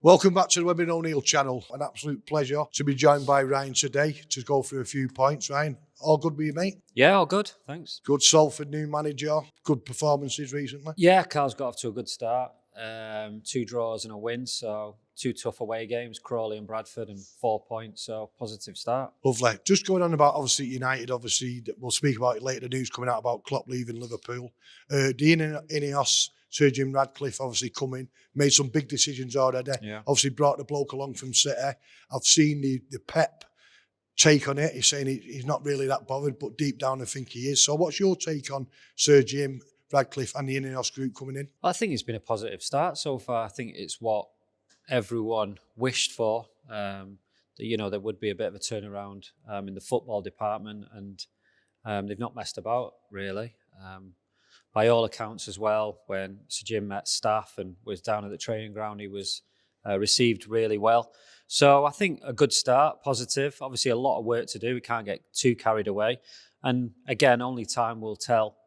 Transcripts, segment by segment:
Welcome back to the Webby O'Neill channel. An absolute pleasure to be joined by Ryan today to go through a few points. Ryan, all good with you, mate? Yeah, all good, thanks. Good. Salford, new manager, good performances recently. Yeah, Carl's got off to a good start. 2 draws and a win, so 2 tough away games, Crawley and Bradford, and 4 points, so positive start. Lovely. Just going on about, obviously, United, we'll speak about it later, the news coming out about Klopp leaving Liverpool. The INEOS, Sir Jim Radcliffe, obviously coming, made some big decisions already. Yeah. Obviously brought the bloke along from City. I've seen the Pep take on it. He's saying he's not really that bothered, but deep down I think he is. So what's your take on Sir Jim Radcliffe and the INEOS group coming in? I think it's been a positive start so far. I think it's what everyone wished for. That there would be a bit of a turnaround in the football department, and they've not messed about really. By all accounts as well, when Sir Jim met staff and was down at the training ground, he was received really well. So I think a good start, positive. Obviously a lot of work to do. We can't get too carried away. And again, only time will tell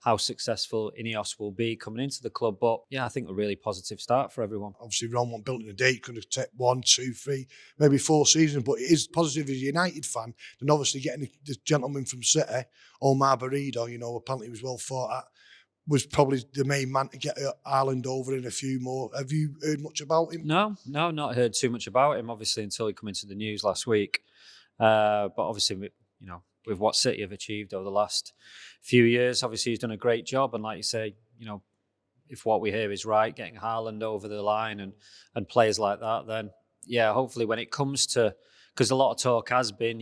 how successful INEOS will be coming into the club. But yeah, I think a really positive start for everyone. Obviously, Rome wasn't built in a day. It could have taken 1, 2, 3, maybe 4 seasons. But it is positive as a United fan. And obviously getting the gentleman from City, Omar Berrada, apparently he was well thought at, was probably the main man to get Ireland over in a few more. Have you heard much about him? No, not heard too much about him, obviously, until he came into the news last week. But obviously, with what City have achieved over the last few years, obviously he's done a great job. And like you say, if what we hear is right, getting Haaland over the line and players like that, then yeah, hopefully when it comes to, because a lot of talk has been,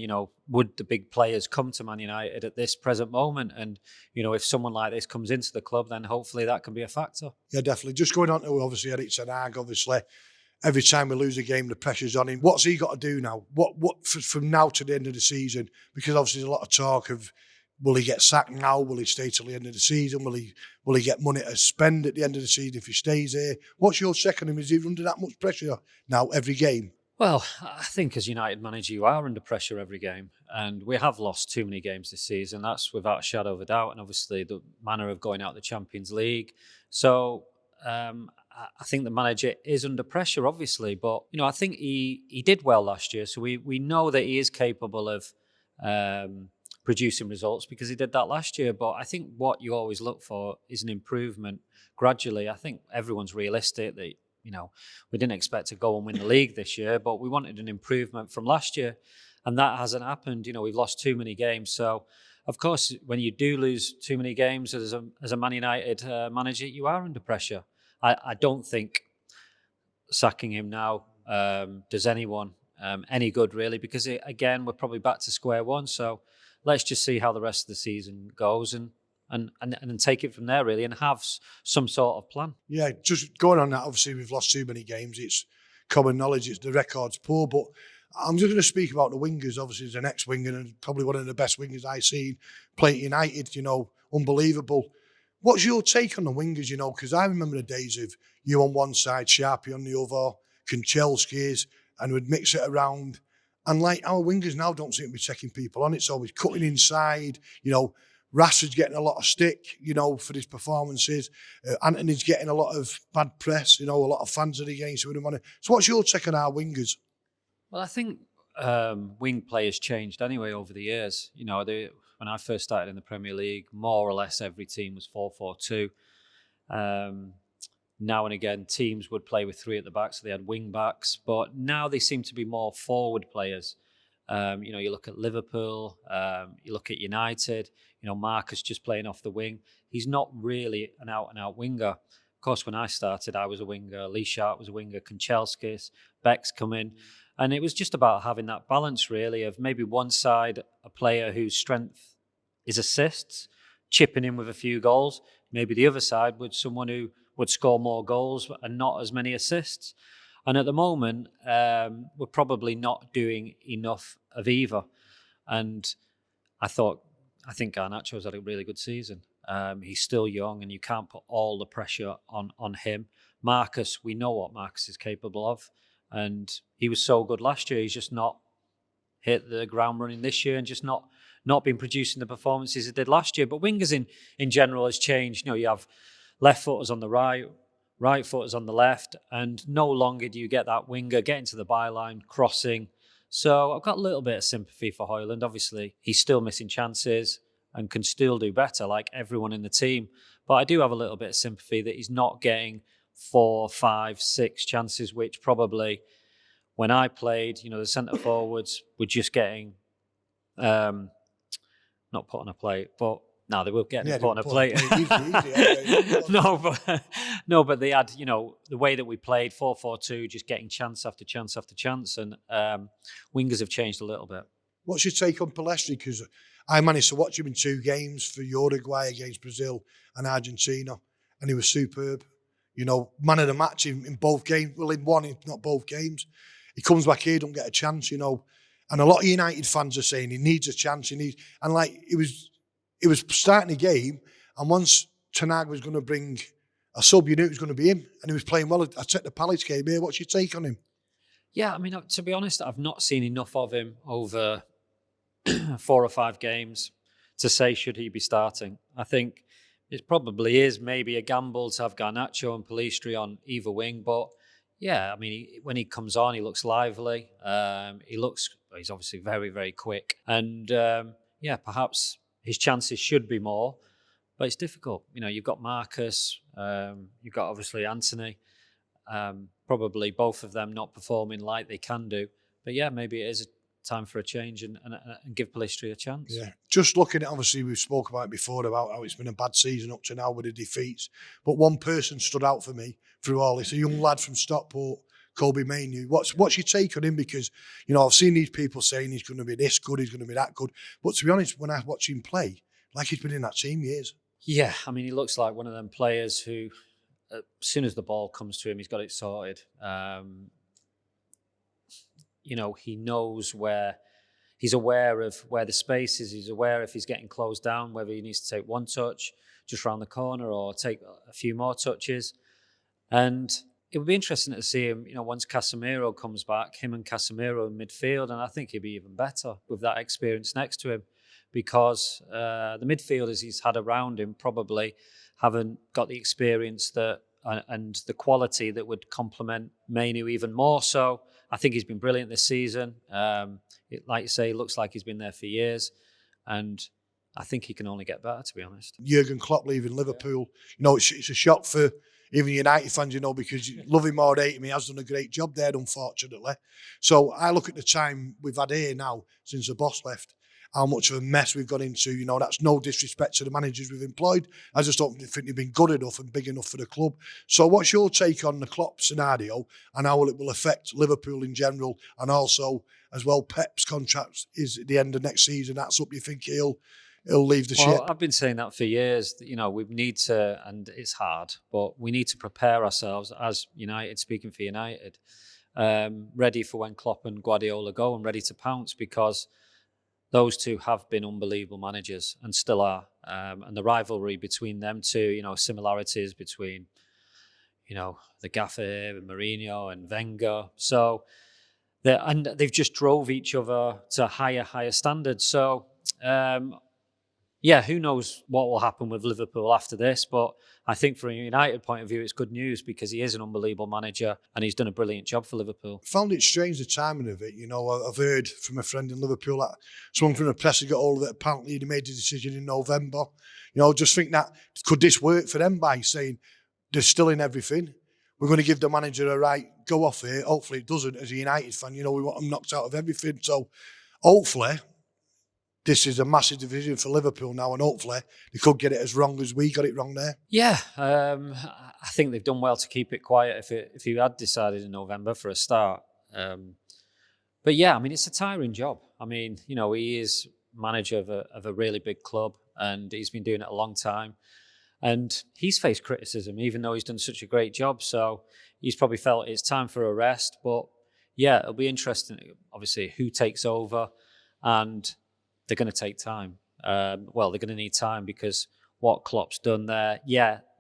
would the big players come to Man United at this present moment? And, if someone like this comes into the club, then hopefully that can be a factor. Yeah, definitely. Just going on to, obviously, Erik obviously, every time we lose a game, the pressure's on him. What's he got to do now? What from now to the end of the season? Because obviously there's a lot of talk of, will he get sacked now? Will he stay till the end of the season? Will he get money to spend at the end of the season if he stays here? What's your take on him? Is he under that much pressure now every game? Well, I think as United manager, you are under pressure every game. And we have lost too many games this season. That's without a shadow of a doubt. And obviously the manner of going out the Champions League. So I think the manager is under pressure, obviously. But, I think he did well last year. So we know that he is capable of producing results because he did that last year. But I think what you always look for is an improvement gradually. I think everyone's realistic that, we didn't expect to go and win the league this year, but we wanted an improvement from last year. And that hasn't happened. We've lost too many games. So, of course, when you do lose too many games as a Man United manager, you are under pressure. I don't think sacking him now does anyone any good, really, because, again, we're probably back to square one. So let's just see how the rest of the season goes and take it from there, really, and have some sort of plan. Yeah, just going on that, obviously we've lost too many games. It's common knowledge, the record's poor, but I'm just going to speak about the wingers. Obviously, he's an ex-winger and probably one of the best wingers I've seen play at United, unbelievable. What's your take on the wingers, because I remember the days of you on one side, Sharpie on the other, Kanchelskis, and we'd mix it around. And like our wingers now don't seem to be taking people on. It's always cutting inside, Rashford's getting a lot of stick, for his performances. Antony's getting a lot of bad press, a lot of fans are against him. So what's your take on our wingers? Well, I think wing play has changed anyway over the years. When I first started in the Premier League, more or less every team was 4-4-2. Now and again, teams would play with 3 at the back, so they had wing backs. But now they seem to be more forward players. You look at Liverpool, you look at United, Marcus just playing off the wing. He's not really an out-and-out winger. Of course, when I started, I was a winger. Lee Sharp was a winger. Kanchelskis, Beck's come in. And it was just about having that balance, really, of maybe one side, a player whose strength is assists, chipping in with a few goals. Maybe the other side would someone who would score more goals and not as many assists. And at the moment, we're probably not doing enough of either. And I think Garnacho's had a really good season. He's still young and you can't put all the pressure on him. Marcus, we know what Marcus is capable of. And he was so good last year. He's just not hit the ground running this year and just not been producing the performances he did last year. But wingers in general has changed. You have left footers on the right, right footers on the left, and no longer do you get that winger getting to the byline, crossing. So I've got a little bit of sympathy for Højlund. Obviously, he's still missing chances and can still do better, like everyone in the team. But I do have a little bit of sympathy that he's not getting 4, 5, 6 chances, which probably when I played, the centre forwards were just getting not put on a plate, but no, they were getting put on a plate. No, but they had, the way that we played 4-4-2, just getting chance after chance after chance, and wingers have changed a little bit. What's your take on Pellistri? Because I managed to watch him in 2 games for Uruguay against Brazil and Argentina, and he was superb. Man of the match in both games. Well, in one, if not both games. He comes back here, don't get a chance, And a lot of United fans are saying he needs a chance. He was starting the game, and once Ten Hag was going to bring a sub, you knew it was going to be him, and he was playing well. I took the Palace game here. What's your take on him? Yeah, I mean, to be honest, I've not seen enough of him over 4 or 5 games to say should he be starting. I think it probably is maybe a gamble to have Garnacho and Pellistri on either wing, but yeah, I mean, when he comes on, he looks lively. He's obviously very, very quick, and perhaps his chances should be more, but it's difficult. You've got Marcus, you've got obviously Antony. Probably both of them not performing like they can do. But yeah, maybe it is a time for a change and give Pellistri a chance. Yeah, just looking at, obviously we've spoken about it before about how it's been a bad season up to now with the defeats. But one person stood out for me through all this, a young lad from Stockport, Kobbie Mainoo. What's your take on him? Because, I've seen these people saying he's going to be this good, he's going to be that good. But to be honest, when I watch him play, like he's been in that team years. Yeah, I mean, he looks like one of them players who, as soon as the ball comes to him, he's got it sorted. He knows where, he's aware of where the space is. He's aware if he's getting closed down, whether he needs to take one touch just round the corner or take a few more touches. And it would be interesting to see him, once Casemiro comes back, him and Casemiro in midfield. And I think he'd be even better with that experience next to him, because the midfielders he's had around him probably haven't got the experience and the quality that would complement Mainoo even more. So I think he's been brilliant this season. Like you say, it looks like he's been there for years, and I think he can only get better, to be honest. Jürgen Klopp leaving Liverpool, it's a shock for even United fans, because you love him or hate him, he has done a great job there, unfortunately. So I look at the time we've had here now since the boss left, how much of a mess we've got into. That's no disrespect to the managers we've employed. I just don't think they've been good enough and big enough for the club. So what's your take on the Klopp scenario and how it will affect Liverpool in general, and also as well Pep's contract is at the end of next season? That's up. You think he'll leave the ship? I've been saying that for years. We need to, and it's hard, but we need to prepare ourselves as United, speaking for United, ready for when Klopp and Guardiola go and ready to pounce, because those two have been unbelievable managers and still are. And the rivalry between them two, similarities between, the gaffer here and Mourinho and Wenger. So, they've just drove each other to higher standards. So, who knows what will happen with Liverpool after this, but I think from a United point of view, it's good news because he is an unbelievable manager and he's done a brilliant job for Liverpool. I found it strange, the timing of it. I've heard from a friend in Liverpool that someone from the press had got hold of it. Apparently, he made the decision in November. Just think that, could this work for them by saying they're still in everything? We're going to give the manager a right go off here. Hopefully it doesn't. As a United fan, we want them knocked out of everything. So hopefully this is a massive division for Liverpool now, and hopefully they could get it as wrong as we got it wrong there. Yeah, I think they've done well to keep it quiet if you had decided in November for a start. But yeah, I mean, it's a tiring job. I mean, he is manager of a really big club and he's been doing it a long time. And he's faced criticism, even though he's done such a great job. So he's probably felt it's time for a rest. But yeah, it'll be interesting, obviously, who takes over. And they're going to take time. They're going to need time because what Klopp's done there,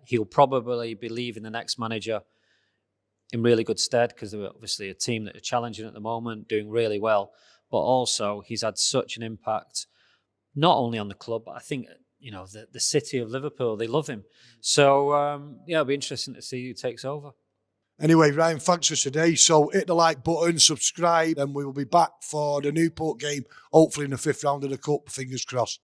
he'll probably be leaving the next manager in really good stead because they're obviously a team that are challenging at the moment, doing really well. But also, he's had such an impact, not only on the club, but I think you know, the city of Liverpool. They love him. So, yeah, it'll be interesting to see who takes over. Anyway, Ryan, thanks for today. So hit the like button, subscribe, and we will be back for the Newport game, hopefully in the 5th round of the Cup, fingers crossed.